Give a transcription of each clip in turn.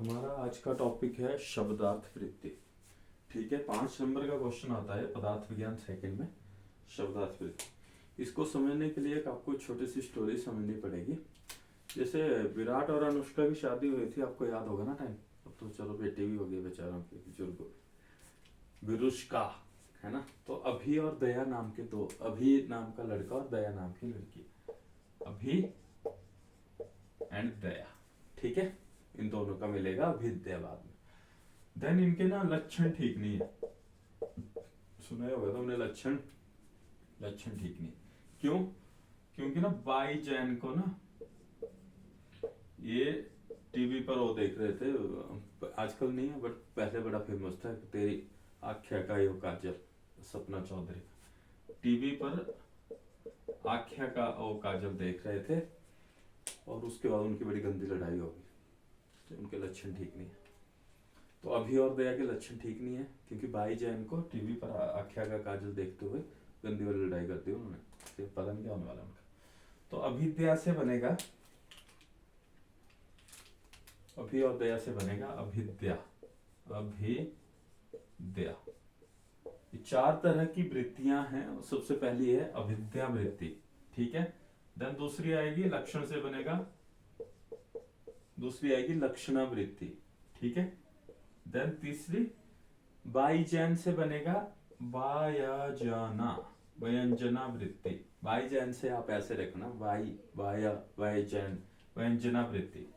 हमारा आज का टॉपिक है शब्दार्थ वृत्ति। ठीक है, 5 नंबर का क्वेश्चन आता है पदार्थ विज्ञान सेकंड में, शब्दार्थ वृत्ति। इसको समझने के लिए एक आपको छोटी सी स्टोरी समझनी पड़ेगी। जैसे विराट और अनुष्का की शादी हुई थी, आपको याद होगा ना टाइम। अब तो चलो बेटी भी हो गई बेचारों की, बुजुर्ग विरुष्का, है ना। तो अभी और दया नाम के दो, अभी नाम का लड़का और दया नाम की लड़की, अभी एंड दया। ठीक है, इन दोनों का मिलेगा अभिद्या बाद में। देन इनके ना लक्षण ठीक नहीं है, सुना ही होगा तुमने लक्षण ठीक नहीं। क्यों? क्योंकि ना बाई जैन को ना ये टीवी पर वो देख रहे थे, आजकल नहीं है बट पहले बड़ा फेमस था, तेरी आख्या का यो काजल, सपना चौधरी का। टीवी पर आख्या का वो काजल देख रहे थे और उसके बाद उनकी बड़ी गंदी लड़ाई होगी, तो उनके लक्षण ठीक नहीं है। तो अभी और दया के लक्षण ठीक नहीं है क्योंकि बाई जैन को टीवी पर आख्या का काजल देखते हुए गंदी वाली लड़ाई कर दी उन्होंने, फिर पता नहीं क्या होने वाला उनका। तो अभिद्या से बनेगा, अभी और दया से बनेगा अभिद्या। अभिद्या, ये 4 तरह की वृत्तियां हैं। सबसे पहली है अभिद्या वृत्ति, ठीक है। देन दूसरी आएगी लक्षण से बनेगा, दूसरी आएगी लक्षणा वृत्ति, ठीक है। देन तीसरी बाईजैन से बनेगा वायजना, व्यंजना वृत्ति। बाईजैन से आप ऐसे रखना, वाई वाया वायजैन, व्यंजना वृत्ति।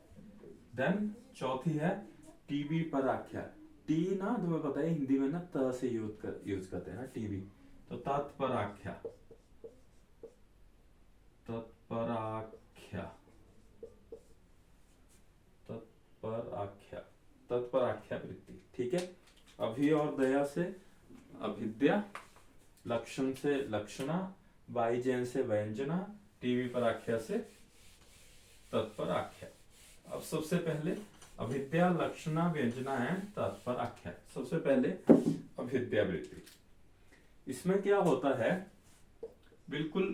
देन चौथी है टीवी पर आख्या। टी ना तुम्हें पता है हिंदी में ना त से यूज करते हैं ना टीवी, तो तत्पर आख्या, तत्पर आख्या, तत्पर आख्या, तत्पर आख्या वृत्ति, ठीक है। अभी और दया से अभिद्या, लक्षण से लक्षणा, बाईजैन से व्यंजना, टीवी पर आख्या से तत्पर आख्या। अब सबसे पहले अभिद्या, लक्षणा, व्यंजना एंड तत्पर आख्या। सबसे पहले अभिद्या वृत्ति। इसमें क्या होता है, बिल्कुल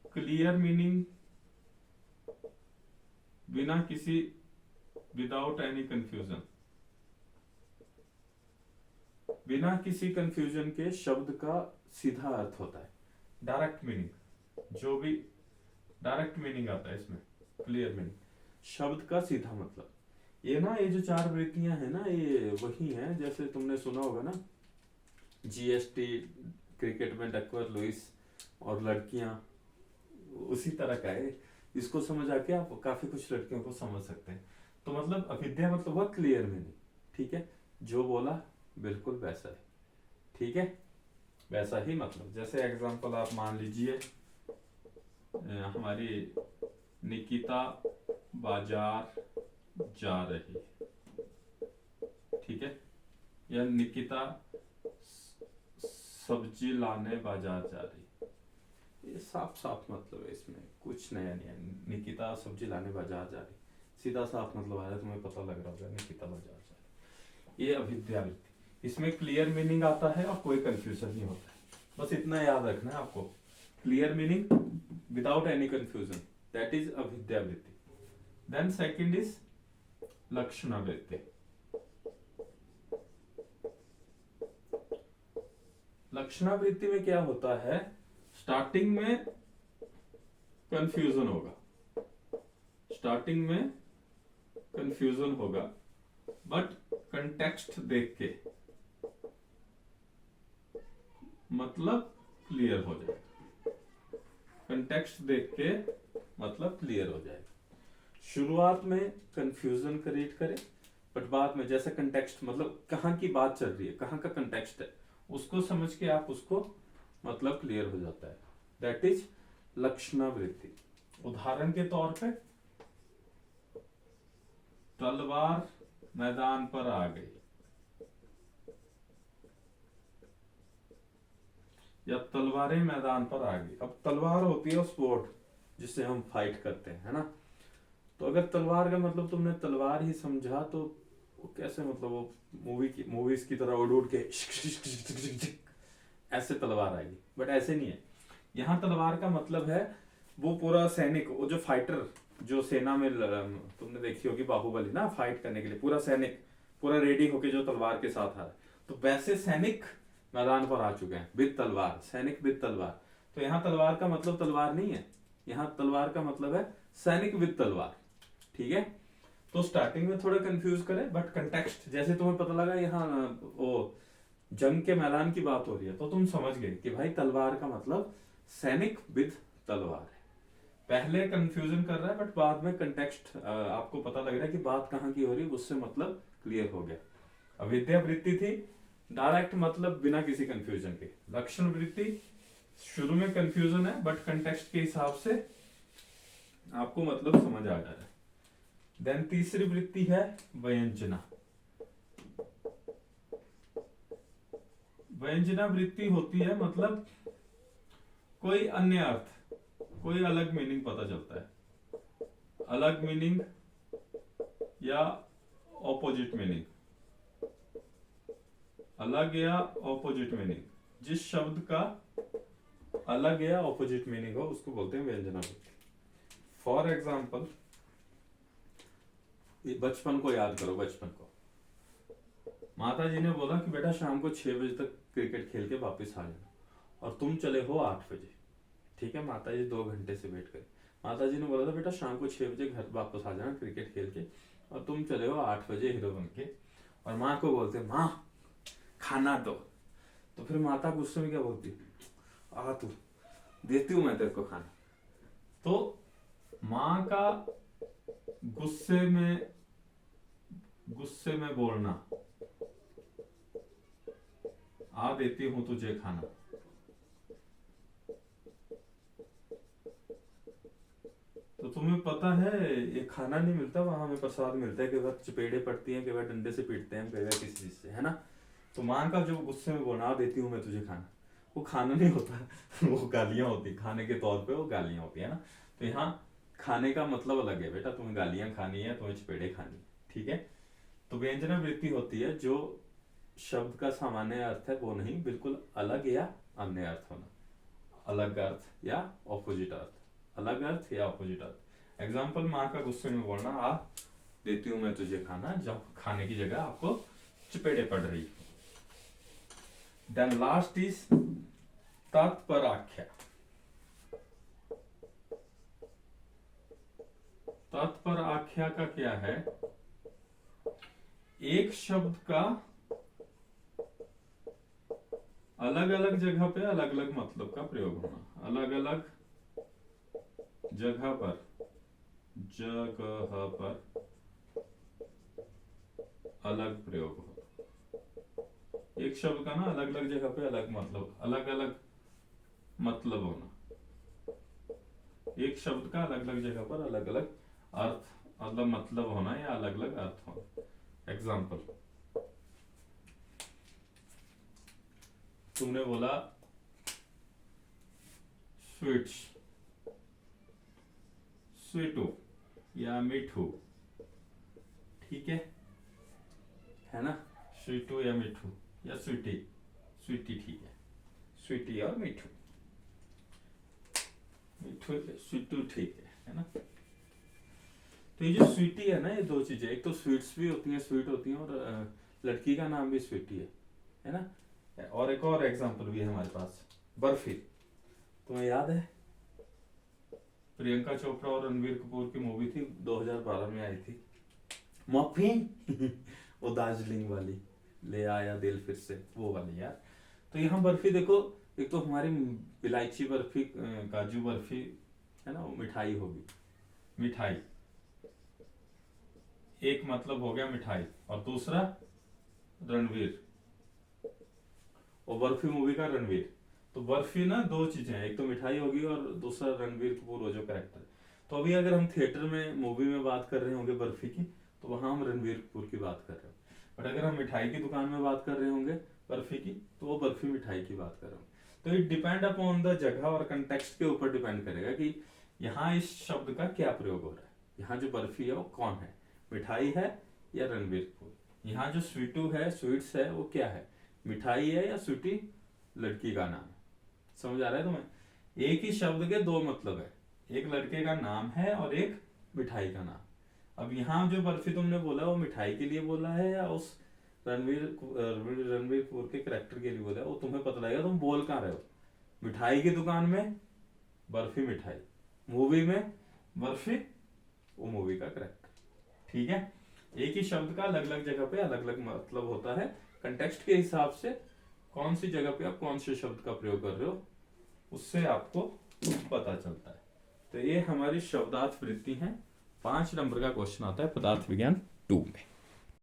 क्लियर मीनिंग, बिना किसी, विदाउट एनी कंफ्यूजन, बिना किसी कंफ्यूजन के शब्द का सीधा अर्थ होता है। डायरेक्ट मीनिंग, जो भी डायरेक्ट मीनिंग आता है इसमें, क्लियर मीनिंग, शब्द का सीधा मतलब। ये ना, ये जो 4 वृत्तियां हैं ना, ये वही हैं जैसे तुमने सुना होगा ना जीएसटी, क्रिकेट में डकवर लुइस और लड़कियां, उसी तरह का है। इसको समझ आके आप काफी कुछ लड़कियों को समझ सकते हैं। तो मतलब अभिद्या मतलब वह क्लियर मीनिंग, ठीक है, जो बोला बिल्कुल वैसा है, ठीक है, वैसा ही मतलब। जैसे एग्जांपल आप मान लीजिए, हमारी निकिता बाजार जा रही है, ठीक है, या निकिता सब्जी लाने बाजार जा रही है। ये साफ साफ मतलब है, इसमें कुछ नया नहीं है। निकिता सब्जी लाने बाजार जा रही, सीधा साफ मतलब आया, तुम्हें पता लग रहा होगा निकिता बाजार जा रही। ये अभिद्या वृत्ति, इसमें क्लियर मीनिंग आता है और कोई कंफ्यूजन नहीं होता है। बस इतना याद रखना है आपको, clear meaning without any confusion, that is अभिद्या वृत्ति। देन सेकंड इज लक्षणा वृत्ति। लक्षणा वृत्ति में क्या होता है, स्टार्टिंग में कंफ्यूजन होगा, स्टार्टिंग में कंफ्यूजन होगा, बट कंटेक्स्ट देख के मतलब क्लियर हो जाएगा, कंटेक्स्ट देख के मतलब क्लियर हो जाएगा। शुरुआत में कंफ्यूजन क्रिएट करे, बट बाद में जैसे कंटेक्स्ट, मतलब कहाँ की बात चल रही है, कहाँ का कंटेक्स्ट है, उसको समझ के आप उसको मतलब क्लियर हो जाता है, दैट इज लक्षणा वृत्ति। उदाहरण के तौर पे, तलवार मैदान पर आ गई, या तलवारें मैदान पर आ गई। अब तलवार होती है स्वॉर्ड, जिससे हम फाइट करते हैं, है ना। तो अगर तलवार का मतलब तुमने तलवार ही समझा तो वो कैसे, मतलब वो मूवीज की तरह उड़ उड़ के ऐसे तलवार आएगी, बट ऐसे नहीं है। यहाँ तलवार का मतलब है वो पूरा सैनिक, वो जो फाइटर जो सेना में तुमने देखी होगी बाहुबली ना, फाइट करने के लिए पूरा सैनिक पूरा रेडी होके जो तलवार के साथ आ रहा है, तो वैसे सैनिक मैदान पर आ चुके हैं विद तलवार, सैनिक विद तलवार। तो यहाँ तलवार का मतलब तलवार नहीं है, यहाँ तलवार का मतलब है सैनिक विद तलवार। ठीक है, तो स्टार्टिंग में थोड़ा कंफ्यूज करे, बट कंटेक्स्ट जैसे तुम्हें पता लगा यहाँ वो जंग के मैदान की बात हो रही है, तो तुम समझ गए कि भाई तलवार का मतलब सैनिक विद तलवार है। पहले कंफ्यूजन कर रहा है, बट बाद में कंटेक्स्ट आपको पता लग रहा है कि बात कहाँ की हो रही है, उससे मतलब क्लियर हो गया। अविद्या वृत्ति थी, डायरेक्ट मतलब बिना किसी कंफ्यूजन के। लक्षण वृत्ति शुरू में कंफ्यूजन है, बट कंटेक्स्ट के हिसाब से आपको मतलब समझ आ जा रहा है। देन तीसरी वृत्ति है व्यंजना। व्यंजना वृत्ति होती है मतलब कोई अन्य अर्थ, कोई अलग मीनिंग पता चलता है, अलग मीनिंग या ऑपोजिट मीनिंग, अलग या ऑपोजिट मीनिंग, जिस शब्द का अलग या ऑपोजिट मीनिंग हो उसको बोलते हैं व्यंजना वृत्ति। फॉर एग्जाम्पल बचपन को याद करो, बचपन को माता जी ने बोला कि बेटा शाम को 6 बजे तक क्रिकेट खेल के वापस आ जाना, और तुम चले हो 8 बजे। ठीक है, माता जी 2 घंटे से वेट करे। माता जी ने बोला था बेटा शाम को 6 बजे घर वापस आ जाना क्रिकेट खेल के, और तुम चले हो 8 बजे हीरो बन के। और माँ को बोलते माँ खाना दो, तो फिर माता गुस्से में क्या बोलती, आ तू देती हूं मैं तेरे को खाना। तो माँ का गुस्से में बोलना, आ देती हूं तुझे खाना, तो तुम्हें पता है ये खाना नहीं मिलता वहां, हमें प्रसाद मिलता है, कई बार चपेड़े पड़ती हैं, कई बार डंडे से पीटते हैं, कई बार किसी चीज से, है ना। तो माँ का जो गुस्से में बोलना, आ देती हूँ मैं तुझे खाना, वो खाना नहीं होता वो गालियां होती, खाने के तौर पे वो गालियां होती है ना। तो यहाँ खाने का मतलब अलग है बेटा, तुम्हें गालियां खानी है, तुम्हें चपेड़े खानी है। ठीक है, तो व्यंजना वृत्ति होती है जो शब्द का सामान्य अर्थ है वो नहीं, बिल्कुल अलग या अन्य अर्थ होना, अलग अर्थ या ऑपोजिट अर्थ, अलग अर्थ या ऑपोजिट अर्थ। एग्जाम्पल, माँ का गुस्से में बोलना, आ देती हूं मैं तुझे खाना, जब खाने की जगह आपको चपेड़े पड़ रही। देन लास्ट इज तत्पराख्या। तत्पराख्या का क्या है, एक शब्द का अलग अलग जगह पे अलग अलग मतलब का प्रयोग होना, अलग अलग जगह पर अलग प्रयोग हो। एक शब्द का ना अलग अलग जगह पे अलग अलग मतलब होना, एक शब्द का अलग अलग जगह पर अलग अलग अर्थ, अलग मतलब होना या अलग अलग अर्थ होना। एग्जाम्पल, तुमने बोला स्वीट्स, स्वीटू या मिठू, ठीक है ना, स्वीटू या मिठू या स्वीटी, स्वीटी, ठीक है, स्वीटी और मिठू, मिठू स्वीटू, ठीक है ना। तो ये जो स्वीटी है ना, ये दो चीजें, एक तो स्वीट्स भी होती हैं, स्वीट होती हैं, और लड़की का नाम भी स्वीटी है ना। और एक और एग्जांपल भी है हमारे पास, बर्फी। तुम्हें याद है प्रियंका चोपड़ा और रणवीर कपूर की मूवी थी, 2012 में आई थी, मॉफी वो दार्जिलिंग वाली, ले आया दिल फिर से, वो वाली यार। तो यहाँ बर्फी देखो, एक तो हमारी इलायची बर्फी, काजू बर्फी है ना, वो मिठाई होगी, मिठाई एक मतलब हो गया मिठाई, और दूसरा रणवीर, और बर्फी मूवी का रणवीर। तो बर्फी ना दो चीजें हैं, एक तो मिठाई होगी और दूसरा रणवीर कपूर वो जो कैरेक्टर। तो अभी अगर हम थिएटर में मूवी में बात कर रहे होंगे बर्फी की, तो वहां हम रणवीर कपूर की बात कर रहे हैं, बट अगर हम मिठाई की दुकान में बात कर रहे होंगे बर्फी की, तो वो बर्फी मिठाई की बात कर रहे होंगे। तो इट डिपेंड अपॉन द जगह और कंटेक्स्ट के ऊपर डिपेंड करेगा कि यहाँ इस शब्द का क्या प्रयोग हो रहा है। यहाँ जो बर्फी है वो कौन है, मिठाई है या रणवीर कपूर। यहाँ जो स्वीटू है, स्वीट्स है, वो क्या है, मिठाई है या स्वीटी लड़की का नाम है। समझ आ रहा है तुम्हें, एक ही शब्द के दो मतलब है, एक लड़के का नाम है और एक मिठाई का नाम। अब यहाँ जो बर्फी तुमने बोला वो मिठाई के लिए बोला है या उस रणवीर कपूर के करेक्टर के लिए बोला है, वो तुम्हें पता लगेगा तुम बोल कहाँ रहे हो। मिठाई की दुकान में बर्फी मिठाई, मूवी में बर्फी वो मूवी का करेक्टर। ठीक है, एक ही शब्द का अलग अलग जगह पे अलग अलग मतलब होता है, कंटेक्स्ट के हिसाब से कौन सी जगह पे आप कौन से शब्द का प्रयोग कर रहे हो उससे आपको पता चलता है। तो ये हमारी शब्दार्थ वृत्ति है। 5 नंबर का क्वेश्चन आता है पदार्थ विज्ञान 2 में।